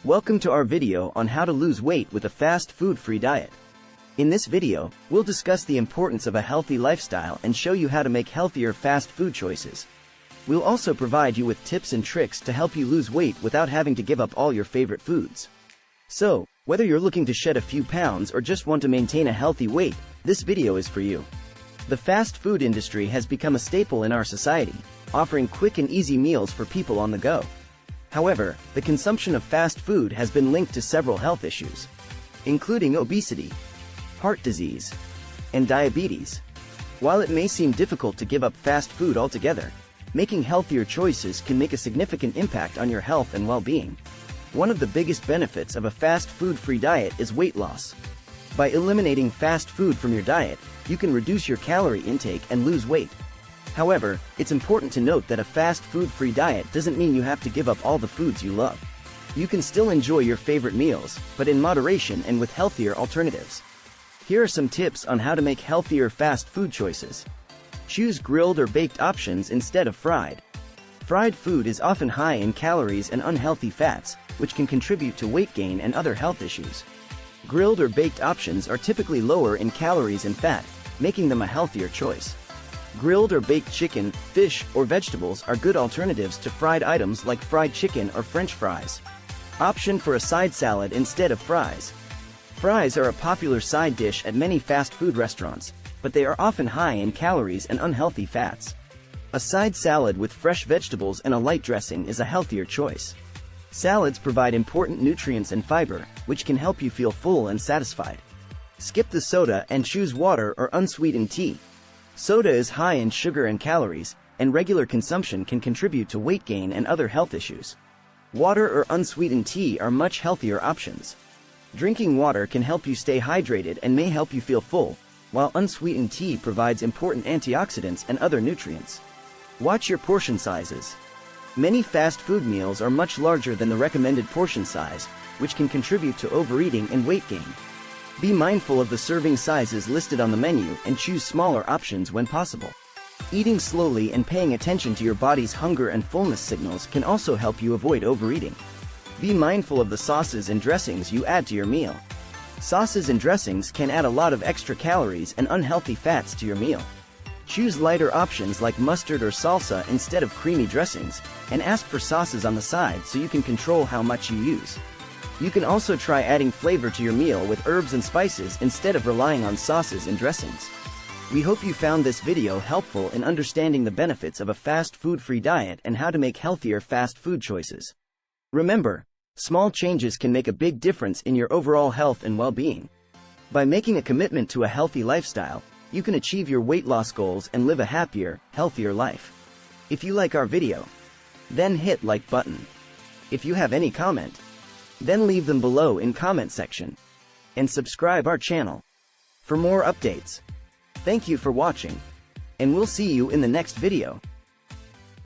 Welcome to our video on how to lose weight with a fast food-free diet. In this video, we'll discuss the importance of a healthy lifestyle and show you how to make healthier fast food choices. We'll also provide you with tips and tricks to help you lose weight without having to give up all your favorite foods. So, whether you're looking to shed a few pounds or just want to maintain a healthy weight, this video is for you. The fast food industry has become a staple in our society, offering quick and easy meals for people on the go. However, the consumption of fast food has been linked to several health issues, including obesity, heart disease, and diabetes. While it may seem difficult to give up fast food altogether, making healthier choices can make a significant impact on your health and well-being. One of the biggest benefits of a fast food-free diet is weight loss. By eliminating fast food from your diet, you can reduce your calorie intake and lose weight. However, it's important to note that a fast food-free diet doesn't mean you have to give up all the foods you love. You can still enjoy your favorite meals, but in moderation and with healthier alternatives. Here are some tips on how to make healthier fast food choices. Choose grilled or baked options instead of fried. Fried food is often high in calories and unhealthy fats, which can contribute to weight gain and other health issues. Grilled or baked options are typically lower in calories and fat, making them a healthier choice. Grilled or baked chicken, fish, or vegetables are good alternatives to fried items like fried chicken or French fries. Option for a side salad instead of fries. Fries are a popular side dish at many fast food restaurants, but they are often high in calories and unhealthy fats. A side salad with fresh vegetables and a light dressing is a healthier choice. Salads provide important nutrients and fiber, which can help you feel full and satisfied. Skip the soda and choose water or unsweetened tea. Soda is high in sugar and calories, and regular consumption can contribute to weight gain and other health issues. Water or unsweetened tea are much healthier options. Drinking water can help you stay hydrated and may help you feel full, while unsweetened tea provides important antioxidants and other nutrients. Watch your portion sizes. Many fast food meals are much larger than the recommended portion size, which can contribute to overeating and weight gain. Be mindful of the serving sizes listed on the menu and choose smaller options when possible. Eating slowly and paying attention to your body's hunger and fullness signals can also help you avoid overeating. Be mindful of the sauces and dressings you add to your meal. Sauces and dressings can add a lot of extra calories and unhealthy fats to your meal. Choose lighter options like mustard or salsa instead of creamy dressings, and ask for sauces on the side so you can control how much you use. You can also try adding flavor to your meal with herbs and spices instead of relying on sauces and dressings. We hope you found this video helpful in understanding the benefits of a fast food-free diet and how to make healthier fast food choices. Remember, small changes can make a big difference in your overall health and well-being. By making a commitment to a healthy lifestyle, you can achieve your weight loss goals and live a happier, healthier life. If you like our video, then hit like button. If you have any comment, then leave them below in comment section. And subscribe our channel for more updates. Thank you for watching, and we'll see you in the next video.